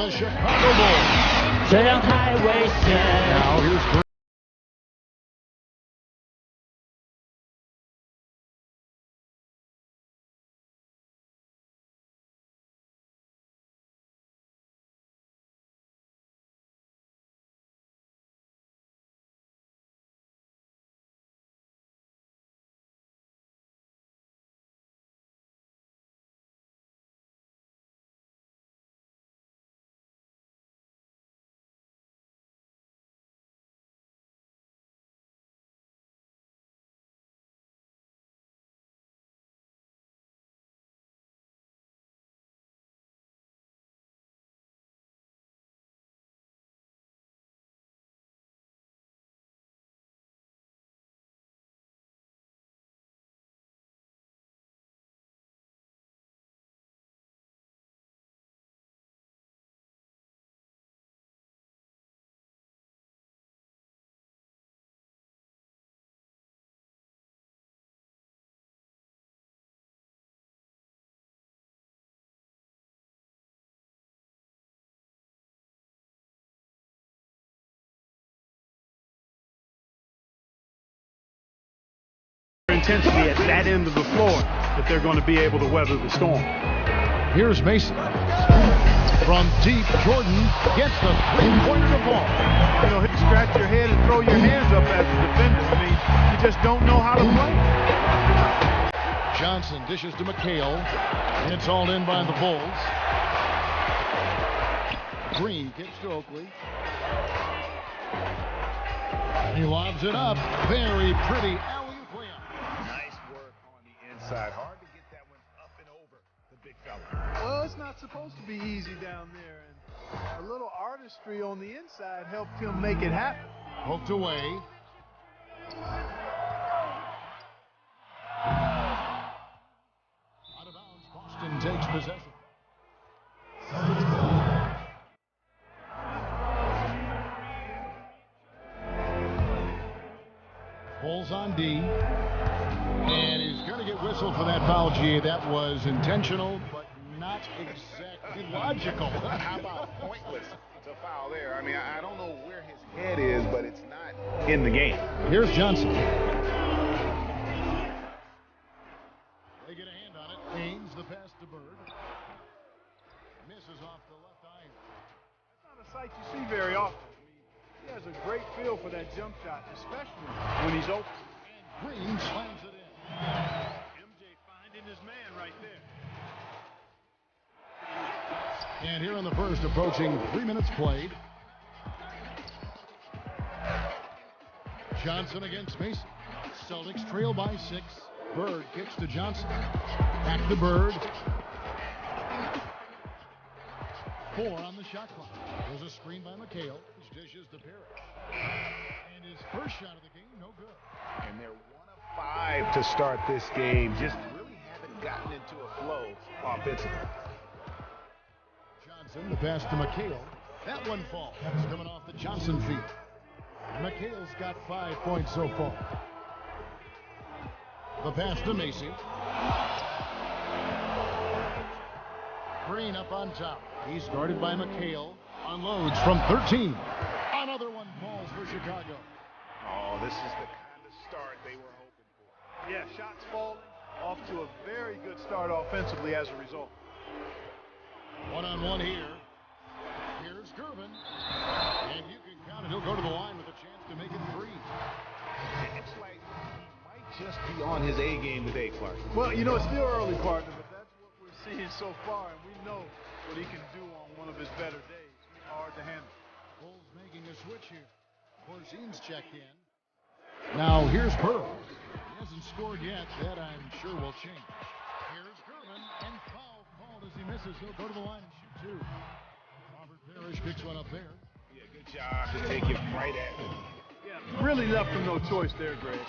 the Chicago Bulls. 这样太危险。 Now here's Green. Intensity at that end of the floor that they're going to be able to weather the storm. Here's Mason. From deep, Jordan gets the three-pointer to fall. You know, scratch your head and throw your hands up as a defender. I mean, you just don't know how to play. Johnson dishes to McHale. It's all in by the Bulls. Green gets to Oakley. He lobs it up. Very pretty alley-oop layup. Nice work on the inside. Hard to get that one up and over the big fella. Well, it's not supposed to be easy down there, and a little artistry on the inside helped him make it happen. Poked away. Out of bounds. Boston takes possession. Bulls on D. And he's going to get whistled for that foul, G. That was intentional, but not exactly logical. How about pointless to foul there? I mean, I don't know where his head is, but it's not in the game. Here's Johnson. They get a hand on it. Haynes, the pass to Bird. Misses off the left iron. That's not a sight you see very often. He has a great feel for that jump shot, especially when he's open. And Green slams it in. MJ finding his man right there. And here in the first, approaching 3 minutes played. Johnson against Mason. Celtics trail by 6. Bird kicks to Johnson. Back to Bird. 4 on the shot clock. There's a screen by McHale. Dishes to Parrish. And his first shot of the game, no good. And they're 1 of 5 to start this game. Just really haven't gotten into a flow offensively. Johnson, the pass to McHale. That one falls. It's coming off the Johnson feet. McHale's got 5 points so far. The pass to Macy. Green up on top. He's guarded by McHale. Unloads from 13. Another one falls for Chicago. Oh, this is the kind of start they were hoping for. Yeah, shots falling, off to a very good start offensively as a result. One-on-one here. Here's Gervin. And you can count it. He'll go to the line with a chance to make it 3. It's like he might just be on his A game today, Clark. Well, you know, it's still early, partner, but that's what we're seeing so far, and we know what he can do on one of his better days. He's hard to handle. Bulls making a switch here. Corzine's checked in. Now here's Pearl. He hasn't scored yet. That I'm sure will change. Here's Gervin, and foul called as he misses. He'll go to the line and shoot 2. Robert Parrish picks one up there. Yeah, good job to take him right at him. Yeah, really left him no choice there, Greg.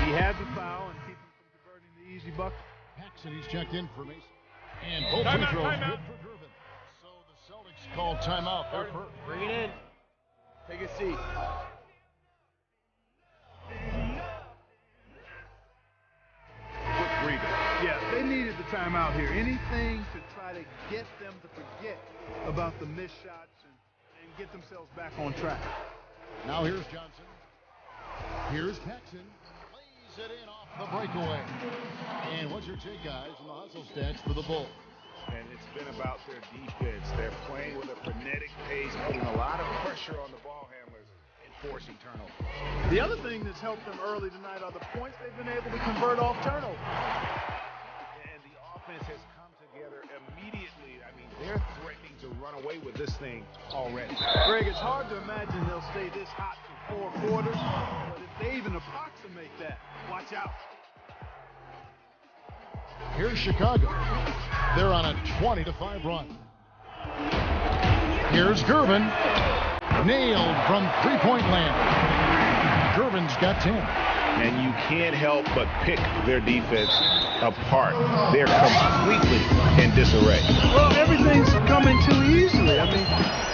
He had the foul and keep him from converting the easy bucket. Paxson, he's checked in for Mason. And both free throws good for Gervin. So the Celtics call timeout. They're first. Bring it in. Take a seat. Quick breather. Yeah, they needed the timeout here. Anything to try to get them to forget about the missed shots and get themselves back on track. Now here's Johnson. Here's Paxson. Lays it in off the breakaway. And what's your take, guys, on the hustle stats for the Bulls? And it's been about their defense. They're playing with a frenetic pace, putting a lot of pressure on the ball handlers and forcing turnovers. The other thing that's helped them early tonight are the points they've been able to convert off turnovers. And the offense has come together immediately. I mean, they're threatening to run away with this thing already. Greg, it's hard to imagine they'll stay this hot for 4 quarters, but if they even approximate that, watch out. Here's Chicago. They're on a 20-5 run. Here's Gervin. Nailed from three-point land. Gervin's got 10. And you can't help but pick their defense apart. They're completely in disarray. Well, everything's coming too easily. I mean,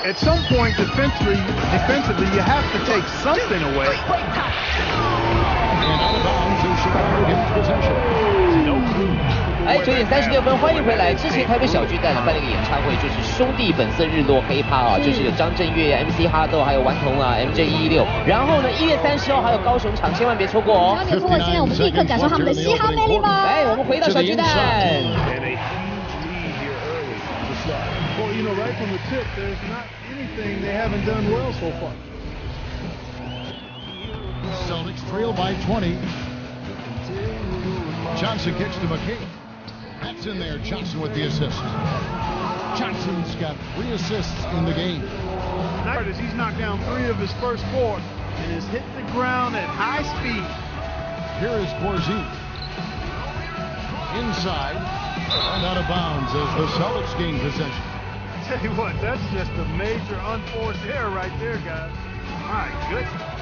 at some point defensively, you have to take something away. And out of bounds is Chicago gets possession. No clue. 9:36分，欢迎回来。之前台北小巨蛋呢办了一个演唱会，就是兄弟本色日落黑趴啊，就是有张震岳、MC 哈豆还有顽童啊 MJ116。然后呢1月30号还有高雄场，千万别错过哦。千万别错过，今天我们立刻感受他们的嘻哈魅力吧。来，我们回到小巨蛋。And a huge lead here early to start. Well, you know, right from the tip, there's not anything they haven't done well so far. Celtics trail by 20. Johnson kicks to McCabe. That's in there. Johnson with the assist. Johnson's got 3 assists in the game. He's knocked down 3 of his first 4 and has hit the ground at high speed. Here is Porzingis. Inside and out of bounds as the Celtics gain possession. Tell you what, that's just a major unforced error right there, guys. My goodness.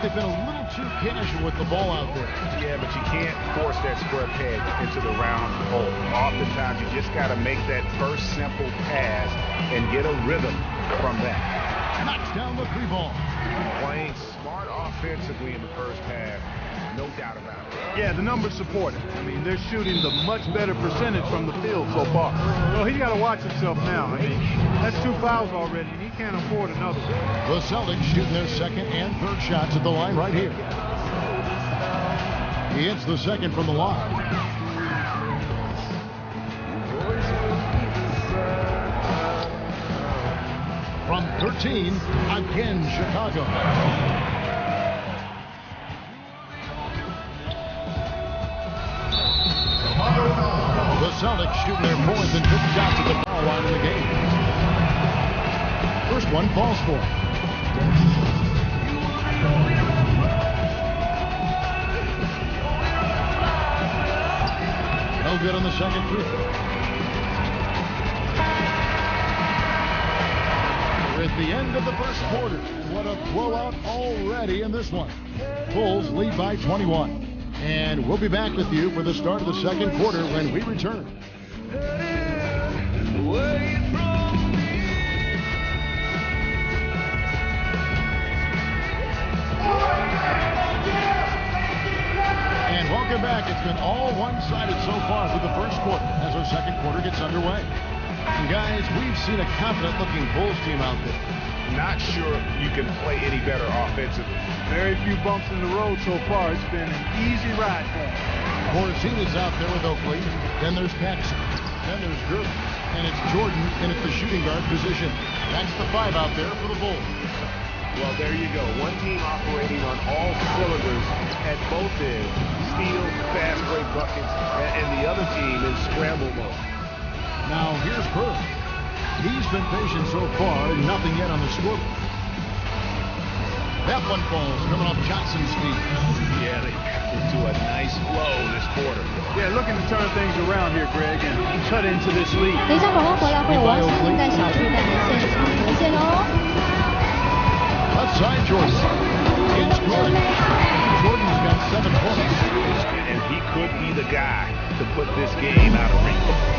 They've been a little too casual with the ball out there. Yeah, but you can't force that square peg into the round hole. Oftentimes, you just got to make that first simple pass and get a rhythm from that. Knocks down the 3 ball. Playing smart offensively in the first half, no doubt about it. Yeah, the numbers support it. I mean, they're shooting the much better percentage from the field so far. Well, he's got to watch himself now. I mean, that's 2 fouls already, and he can't afford another one. The Celtics shooting their second and third shots at the line right here. He hits the second from the line. From 13, again Chicago. The Celtics shooting their 4th and 5th shots at the foul line in the game. First one falls for. No good on the second free throw. We're at the end of the first quarter. What a blowout already in this one. Bulls lead by 21. And we'll be back with you for the start of the second quarter when we return. And welcome back. It's been all one-sided so far through the first quarter as our second quarter gets underway. And guys, we've seen a confident-looking Bulls team out there. Not sure you can play any better offensively. Very few bumps in the road so far. It's been an easy ride for him. Porzingis out there with Oakley. Then there's Paxson. Then there's Gervin. And it's Jordan in at the shooting guard position. That's the 5 out there for the Bulls. Well, there you go. One team operating on all cylinders at both ends. Steals, fast break buckets, and the other team in scramble mode. Now here's Bird. He's been patient so far, nothing yet on the scoreboard. That one falls, coming off Johnson's feet. Yeah, they got into a nice flow this quarter. Yeah, looking to turn things around here, Greg, and cut into this lead. 等一下广告回来会有王心凌在小巨蛋的现场连线哦。Outside Jordan. It's Jordan. Jordan's got 7 points. And he could be the guy to put this game out of reach.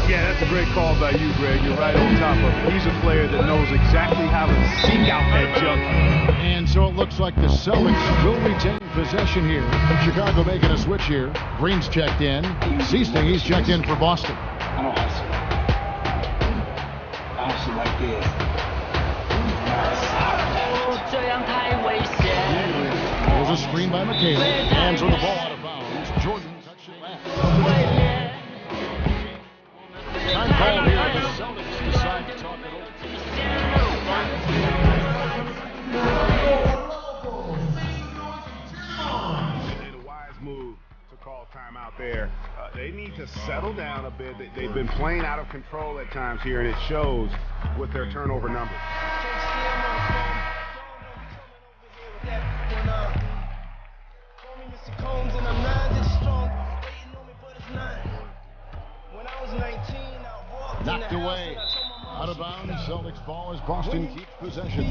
Yeah, that's a great call by you, Greg. You're right on top of it. He's a player that knows exactly how to seek out that jump. And so it looks like the Celtics will retain possession here. Chicago making a switch here. Green's checked in. Seasting, he's checked in for Boston. I don't hustle. I hustle like this. There's a screen by McHale. Hands on the ball out of bounds. Jordan touched it last. Time call here. The Celtics decide to talk it over. A wise move to call timeout there. They need to settle down a bit. They've been playing out of control at times here, and it shows with their turnover numbers. Knocked away. Out of bounds. Celtics ball as Boston keeps possession.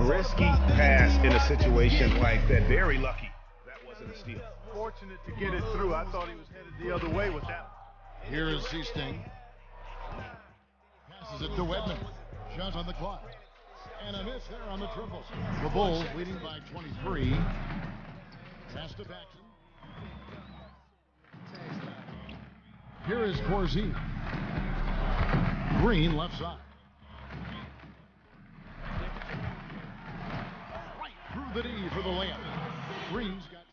Risky pass in a situation like that. Very lucky that wasn't a steal. Fortunate to get it through. I thought he was headed the other way with that. Here is Seasting. Passes it to Wedman. Shot on the clock. And a miss there on the triple. The Bulls leading by 23. Pass to Paxson. Here is Corzine. Green left side. Right through the D for the layup. Green's got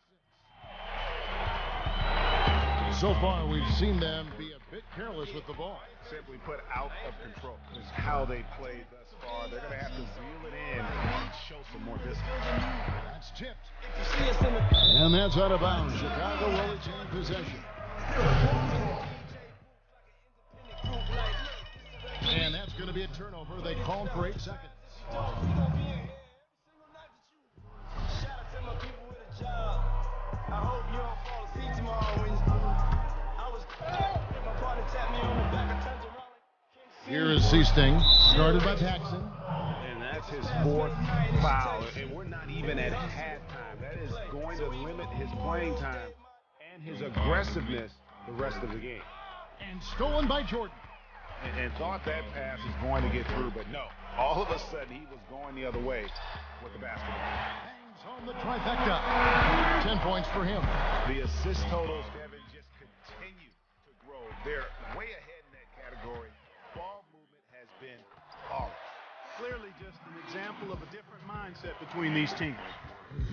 6. So far, we've seen them be a bit careless with the ball. Simply put, out of control is how they played thus far. They're going to have to reel it in and show some more discipline. That's tipped. And that's out of bounds. Chicago will retain possession. And that's going to be a turnover. They called for 8 seconds. Here is Seasting, started by Paxson. And that's his 4th foul. And we're not even at halftime. That is going to limit his playing time and his aggressiveness the rest of the game. And stolen by Jordan. And thought that pass was going to get through, but no. All of a sudden, he was going the other way with the basketball. Hangs home the trifecta. 10 points for him. The assist totals, Kevin, just continue to grow. They're way ahead in that category. Ball movement has been flawless. Clearly just an example of a different mindset between these teams.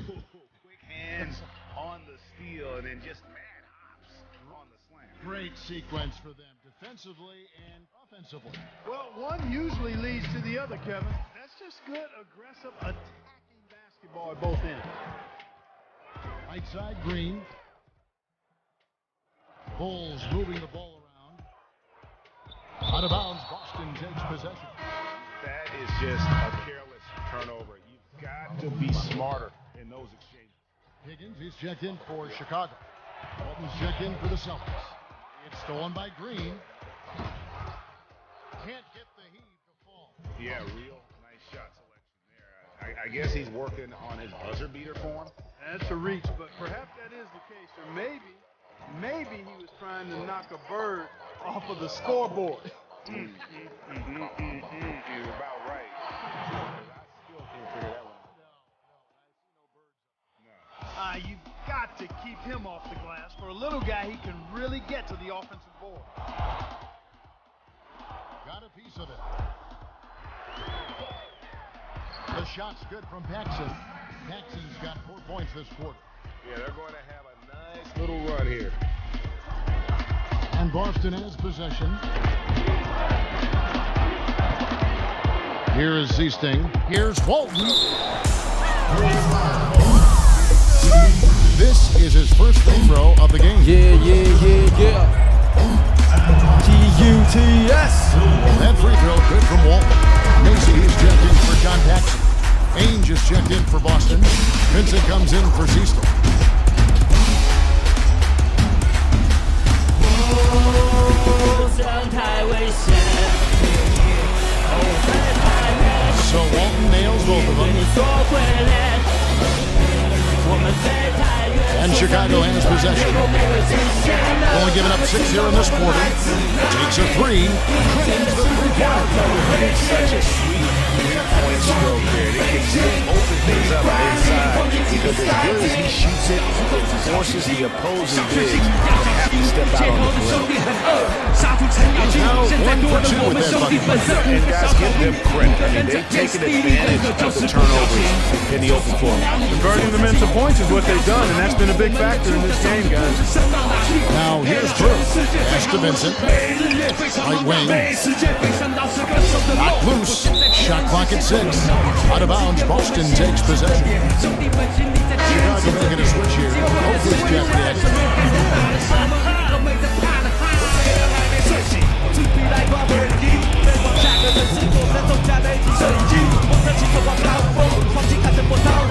Quick hands on the steal and then just mad hops on the slam. Great sequence for them, defensively and offensively. Well, one usually leads to the other, Kevin. That's just good, aggressive, attacking basketball at both ends. Right side, Green. Bulls moving the ball around. Out of bounds, Boston takes possession. That is just a careless turnover. You've got to be smarter in those exchanges. Higgins is checked in for Chicago. Walton's checked in for the Celtics. It's stolen by Green. Can't get the heave to fall. Yeah, real nice shot selection there. I guess he's working on his buzzer beater form. That's a reach, but perhaps that is the case. Or maybe he was trying to knock a bird off of the scoreboard. You're about right. I still can't figure that one out. No. You've got to keep him off the glass. For a little guy, he can really get to the offensive board. Got a piece of it. The shot's good from Paxson. Paxson's got 4 points this quarter. Yeah, they're going to have a nice little run here. And Boston has possession. Here is Seasting. Here's Walton. This is his first free throw of the game. Yeah. T-U-T-S. That free throw good from Walton. Macy is checked in for John Paxson. Ainge is checked in for Boston. Vincent comes in for Seasting. So Walton nails both of them. And Chicago has possession. Only giving up 6 here in this quarter. Takes a 3. Drains the 3-pointer. Such a sweet three-point stroke there. They can open things up inside because as good as he shoots it, it forces the opposing bigs to have to step out on the perimeter. Now 1 for 2 with that bucket. And guys, give them credit. I mean, they've taken advantage of the turnovers in the open floor. Converting them into points is what they've done, and that's been a big factor in this game, guys. Now here's Burke. Pass to Vincent. Right wing. Knocked loose. Shot clock at 6. Out of bounds. Boston takes possession. Chicago making a switch here. Hopefully Jeff Jackson.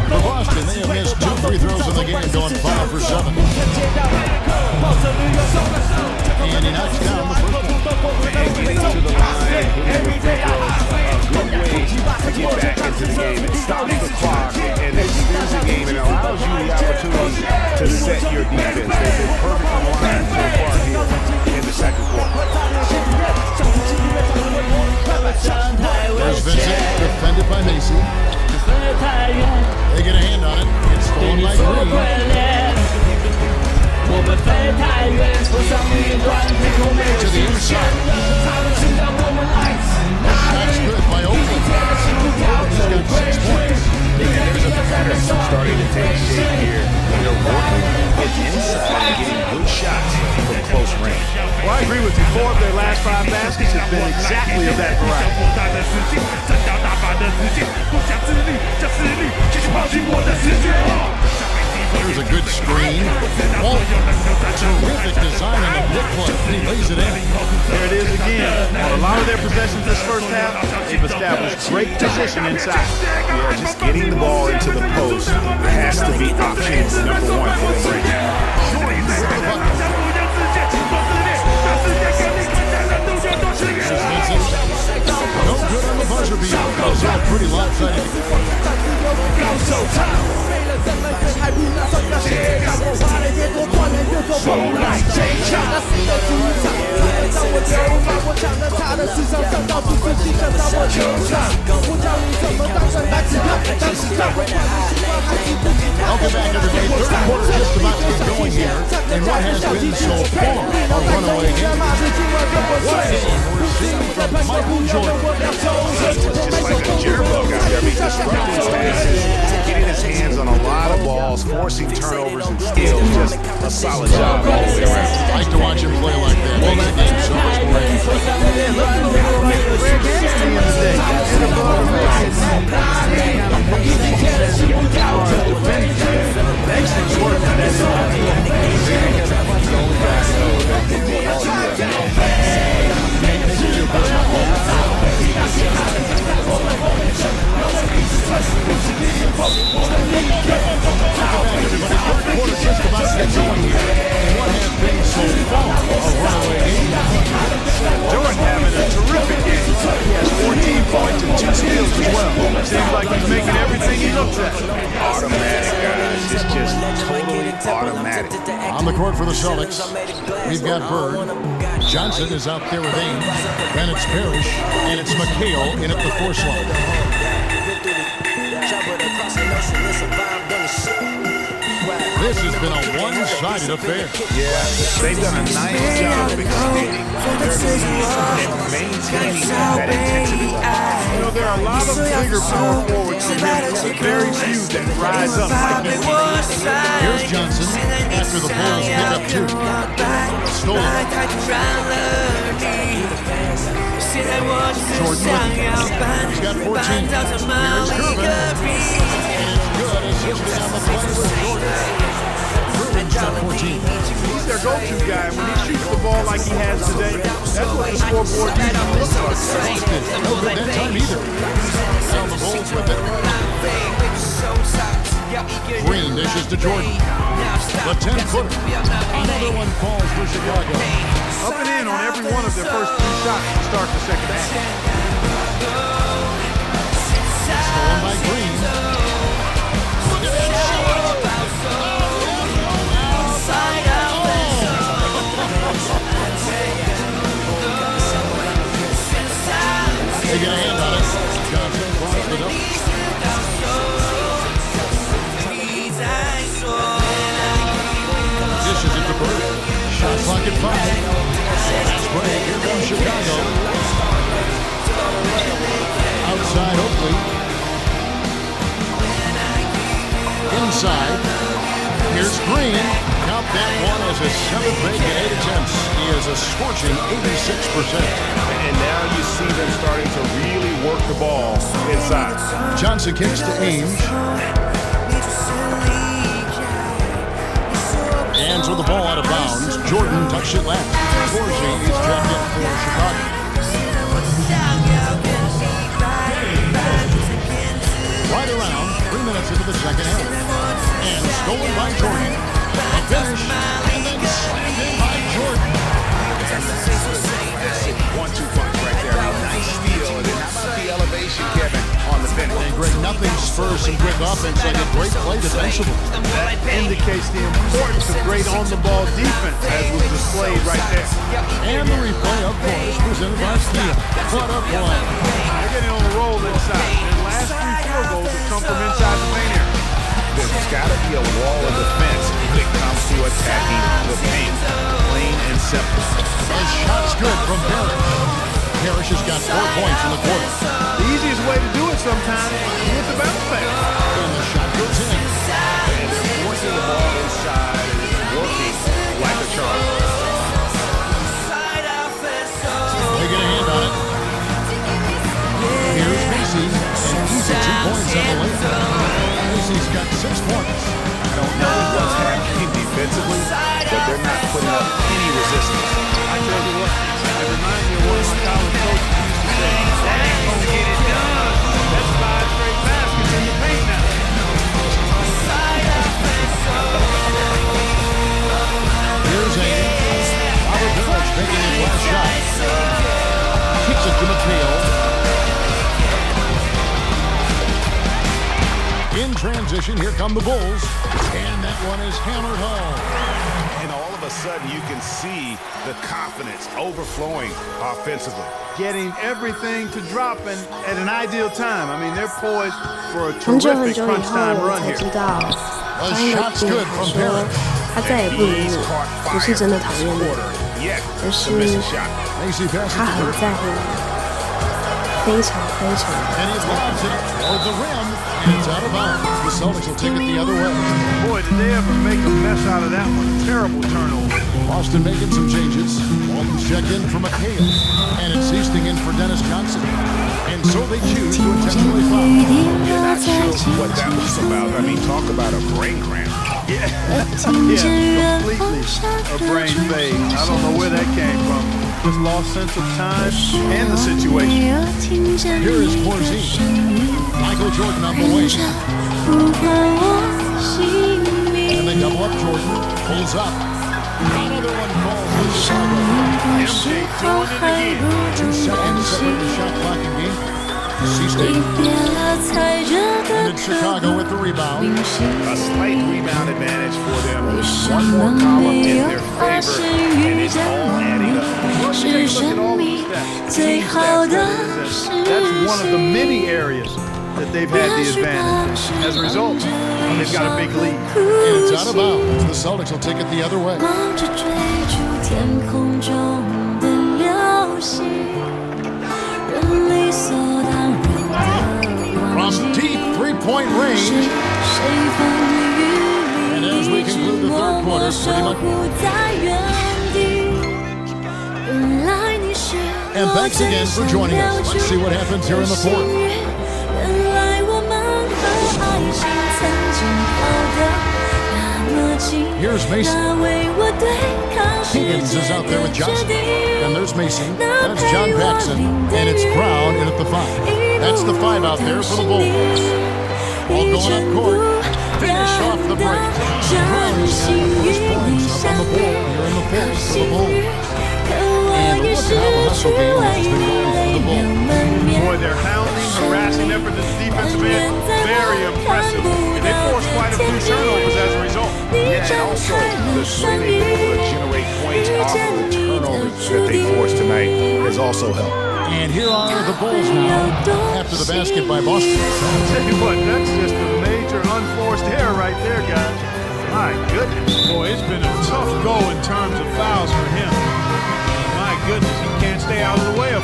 For Boston, they have missed 2 free throws in the game, going 5 for 7. And he knocks down the first one. Getting to the line, hitting the free throws, a good way to get back into the game. It stops the clock and it steers the game and allows you the opportunity to set your defense. They've been perfect on the line so far here in the second quarter. There's Vincent, defended by Macy. They get a hand on it. It's stolen by Green. To the inside. That's good by Oakland. He's got 6 points. There's a pattern starting to take shape here. They're working it inside and getting good shots from close range. Well, I agree with you. 4 of their last 5 baskets have been exactly of that variety. There's a good screen. Walt, terrific design on the brick play. He lays it in. There it is again. On a lot of their possessions this first half, they've established great position inside. Yeah, just getting the ball into the post has to be option number 1 for them right now. No good on the buzzer beater. Those are pretty lopsided. Welcome back, everybody. Third quarter just about to get going here. And what has been so far a runaway game. We're seeing from Michael Jordan. Just like a jitterbug out there, disrupting passes, getting his hands on a lot of balls, forcing turnovers and steals. Just a solid job all the way around. I like to watch him play like that. Makes the game so much more Makes things work. Jordan having a terrific game. He has 14 points and 2 steals as well. Seems like he's making everything he looks at. Automatic, guys. It's just totally automatic. On the court for the Celtics, we've got Bird. Johnson is out there with Ames. Then it's Parrish, and it's McHale in at the 4 slot. This has been a one-sided affair. Yeah, they've done a nice job of extending their lead and maintaining that intensity. You know, there are a lot of bigger power forwards from him, but very few that rise up like him. Here's Johnson after the Bulls pick up 2. Stolen. Jordan with it. He's got 14. Here's Kervin. And it's good. Assisted on the play with Jordan. Kervin's got 14. He's their go-to guy. When he shoots the ball like he has today, that's what the scoreboard usually looks like. Boston, no good that time either. Now the Bulls with it. Green dishes to Jordan. The 10-footer. Another one falls for Chicago. Up and in on every one of their first 3 shots to start the second half. Stolen by Green. Look at that shot! They get a hand on it. Johnson second 5. Fast break. Here comes Chicago. Outside Oakley. Inside. Here's Green. Count that one as his 7th make in 8 attempts. He is a scorching 86%. And now you see them starting to really work the ball inside. Johnson kicks to Ames. Hands with the ball out of bounds. Jordan touched it last. Corsi is checked in for Chicago. Right around 3 minutes into the second half. And stolen by Jordan. A finish. And then slammed in by Jordan. 1-2 punch right there. Nice steal. And then how about the elevation, Kevin, on the finish? And Greg, nothing spurs some quick offense like a great play defensively. That indicates the importance of great on-the-ball defense, as was displayed right there. And the replay, of course, presented by Steele. What a play. They're getting on the roll inside. Their last 3 field goals have come from inside the paint area. There's got to be a wall of defense when it comes to attacking the paint. Plain and simple. And shots good from Parrish. Parrish has got 4 points in the quarter. The easiest way to do it sometimes is with the bounce pass. And the shot goes in. And they're forcing the ball inside, and it's working like a charm. They get a hand on it. Here's Macy. And he's at 2 points on the layup. Macy's got 6 points. I don't know what's happening defensively, but they're not putting up any resistance. I tell you what, it reminds me of one of my college coaches used to say, "That ain't gonna get it done." That's 5 straight baskets in the paint now. Here's Ames. Robert Parrish making his last shot. Kicks it to McNeil. In transition, here come the Bulls. And that one is hammered home. And all of a sudden, you can see the confidence overflowing offensively. Getting everything to drop at an ideal time. I mean, they're poised for a 很久 terrific 以 crunch 后 time 我 run 才 here. 知道， Well, 当一个 shots 病 good 说 from Parrish. 他再也不理我，不是真的讨厌你， Yet, 而 to 是 miss a shot. Macy passes 他 to 很 Parrish. 在乎你，非常非常。 And he lobs it toward the rim. And it's out of bounds. The Celtics will take it the other way. Boy, did they ever make a mess out of that one. Terrible turnover. Boston making some changes. Walton's checked in for McHale. And it's Easting in for Dennis Johnson. And so they choose to intentionally foul. You're not sure what that was about. I mean, talk about a brain cramp. Yeah, completely a brain fade. I don't know where that came from. Just lost sense of time and the situation. Here is Corsi. Michael Jordan on the wing. And they double up Jordan. Pulls up. Another one falls for Chicago. MJ doing it again. 2 seconds separate the shot clock and game. Easting. And it's Chicago with the rebound. A slight rebound advantage for them. One more column in their favor, and it's all adding up. Take a look at all those stats. Team stats. That's one of the many areas that they've had the advantage. As a result, they've got a big lead. And it's out of bounds. The Celtics will take it the other way. From deep 3-point range. And as we conclude the third quarter, pretty much. And thanks again for joining us. Let's see what happens here in the fourth. Here's Mason. Higgins is out there with Johnson. And there's Mason. That's John Paxson. And it's Brown in at the 5. That's the 5 out there for the Bulls. All going up court. Finish off the break. Brown has got the first points up on the board here in the fourth for the Bulls. And look at how the hustle game has been going for the Bulls. Boy, they're hounding, harassing effort at the defensive end. Very impressive. And they forced quite a few turnovers as a result. Yeah, and also the way they've been able to generate points off of the turnovers that they forced tonight has also helped. And here are the Bulls now after the basket by Boston. I'll tell you what, that's just a major unforced error right there, guys. My goodness. Boy, it's been a tough go in terms of fouls for him.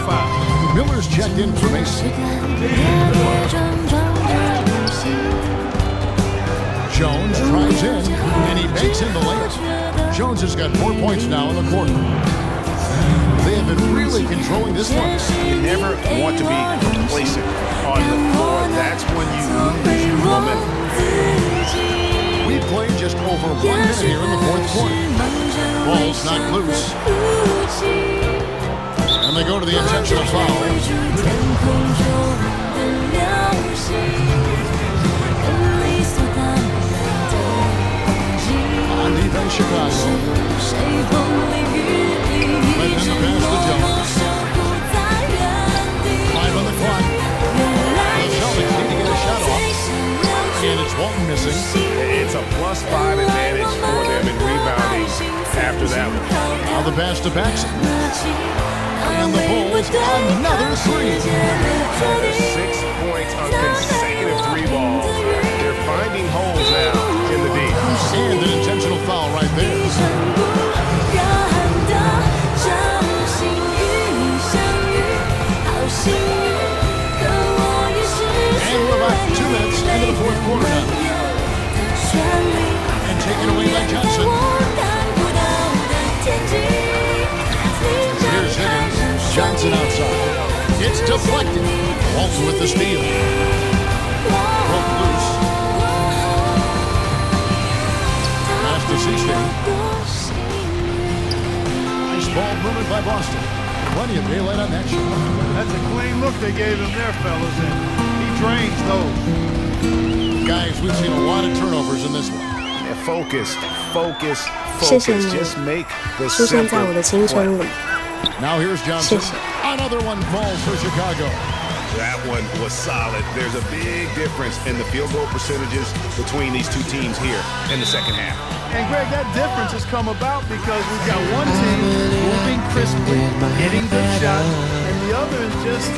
foul. Miller's checked in for Mason. Jones drives in, and he banks in the layup. Jones has got 4 points now in the quarter. They have been really controlling this one. You never want to be complacent on the floor. That's when you lose your momentum. We played just over 1 minute here in the fourth quarter. Ball's knocked loose. And they go to the intentional foul. On defense, Chicago. But then the pass to Jones. 5 on the clock. The Celtics need to get a shot off. And it's Walton missing. It's a +5 advantage for them in rebounding after that one. Now the pass to Paxson. And the Bulls another three. 6 points on consecutive 3 balls. They're finding holes now in the D. And an intentional foul right there. And we're about 2 minutes into the fourth quarter now. And taken away by Johnson. Here's Higgins. Johnson outside. It's deflected. Walton with the steal. Broke loose. Pass to Seaston. Nice ball movement by Boston. Plenty of daylight on that shot. That's a clean look they gave him there, fellas, and he drains those. Guys, we've seen a lot of turnovers in this one. Yeah, focus. 谢谢你 Just make the 出现在 simple 我的青春里。 Now here's Johnson. 谢谢。 Another one falls for Chicago. That one was solid. There's a big difference in the field goal percentages between these two teams here in the second half. And Greg, that difference has come about because we've got one team moving crisply, hitting good shots, and the other is just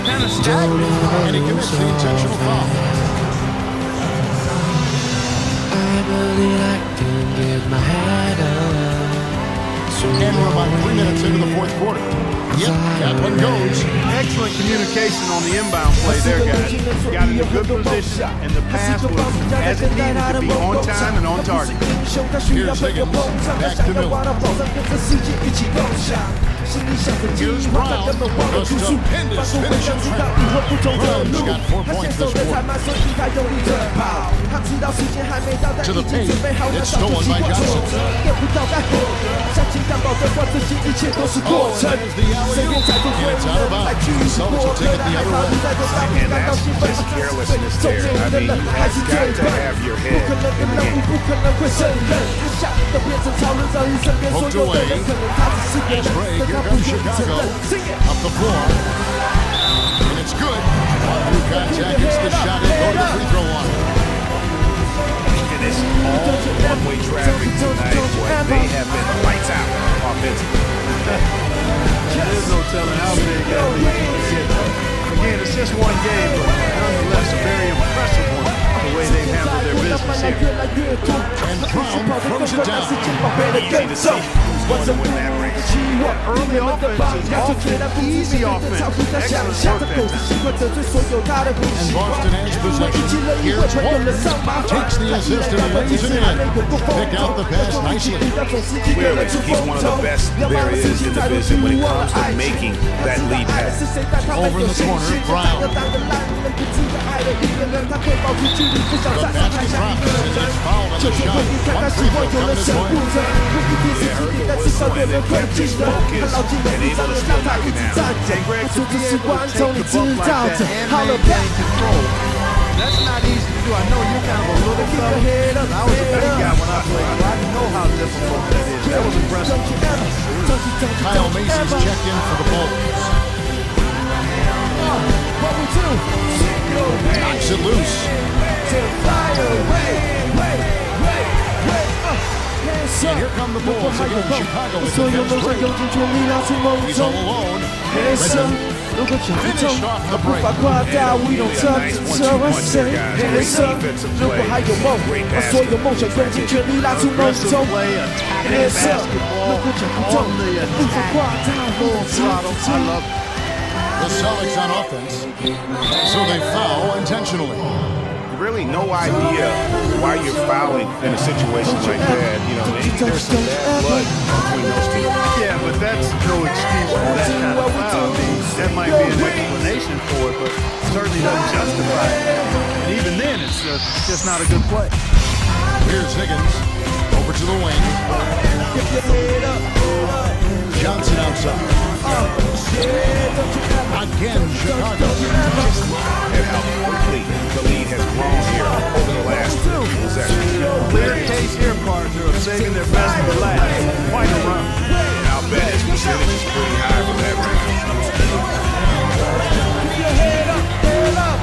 kind of stagnant. And he commits the intentional foul. And we're about 3 minutes into the fourth quarter. Yep, that one goes. Excellent communication on the inbound play there, guys. Got in a good position, and the pass was as it needed to be, on time and on target. Here's Higgins. Back to Miller. Here's Brown. The stupendous finish of Trent. Brown's got 4 points this quarter. To the paint. It's stolen by Johnson. Oh, that is the alley-oop. And it's out of bounds. The Celtics will take it the other way. And that's just carelessness there. I mean, you have got to have your head in the game. Poked away. Fast break. Here comes Chicago. Up the floor. And it's good. Through contact. It's the shot. He'll go to the free throw line. And this all one-way traffic tonight, boy, they have been lights out offensively. There's no telling how big that lead can get. Again, it's just one game, but nonetheless a very impressive one, the way they've handled their business here. And Brown throws it down. Easy to see who's going to win that race. Early offense is often easy offense. Excellent work that time. And Boston has possession. Here's Walton. Takes the assist and lays it in. Pick out the pass nicely. Clearly, he's one of the best there is in the division when it comes to making that lead pass. Over in the corner, Brown. The basket drops, and it's fouled on the shot. One free throw coming his way. Yeah, Herger was the one that kept his focus and able to still knock it down. And Greg, to be able to take the bump like that and maintain control, that's not easy to do. I know you're kind of a little tough. I was a big guy when I played, so I know how difficult that is. That was impressive. Kyle Macy's checked in for the Bulls. Knocks it loose. And here come the Bulls again. Chicago with the fifth break. He's all alone. Finished off the break. We don't touch nice 1-2 guys. Great defensive play. Great basket. Aggressive play, attacking basketball on the attack. Full throttle. I love it. the Celtics on offense, so they foul intentionally. Really no idea why you're fouling in a situation like that. You know, maybe there's some bad blood between those two. Yeah, but that's no excuse for that kind of foul. I mean, that might be an explanation for it, but certainly doesn't justify it. And even then, it's just not a good play. Here's Higgins over to the wing. Johnson outside. Again, Chicago. And how quickly the lead has grown here over the last 2 possessions. Clear case here, partner, of saving their best for last. Quite a run. And I'll bet his percentage is pretty high for that round.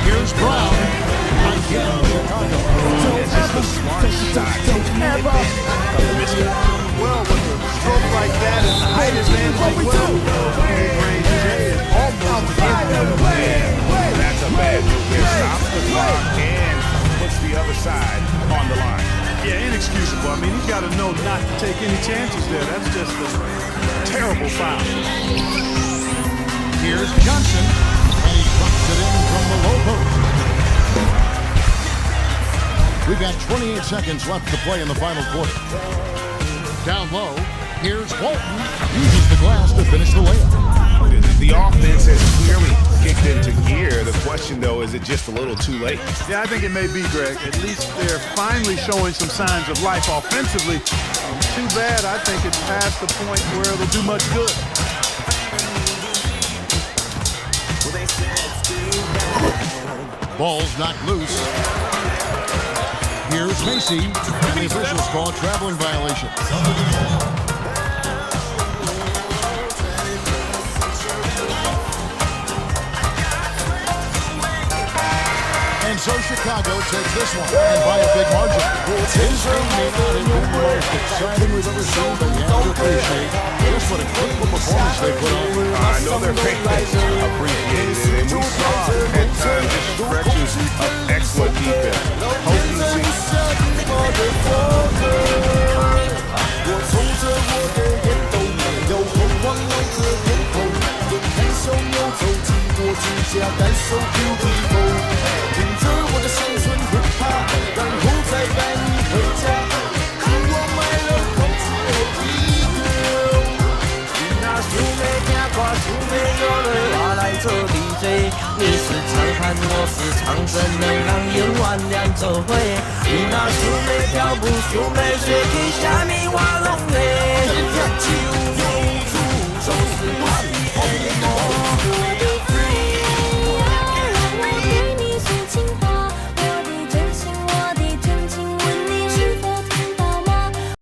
Here's Brown. Again, Chicago. This is the smartest shot taking advantage of the misstep. Well, with a stroke like that and the height advantage as well, mid-range J is almost Yeah, that's a bad move. It stops the clock and puts the other side on the line. Yeah, inexcusable. I mean, he's got to know not to take any chances there. That's just a terrible foul. Here's Johnson, and he puts it in from the low post. We've got 28 seconds left to play in the final quarter. Down low, here's Walton, uses the glass to finish the layup. The offense has clearly kicked into gear. The question, though, is it just a little too late? Yeah, I think it may be, Greg. At least they're finally showing some signs of life offensively. Too bad, I think it's past the point where it'll do much good. Ball's knocked loose. Here's Macy, and the officials call a traveling violation. And so Chicago takes this one, and by a big margin. This game may not have been the most exciting we've ever seen, but you have to appreciate just what a critical performance they put on. I know their fans appreciated it, and we saw at times just stretches of excellent defense. DJ， 你是长喊，我是唱声，能让夜晚亮走回。你那树莓漂不树莓，水底下米花龙嘞。酒有主，就是我的黑魔。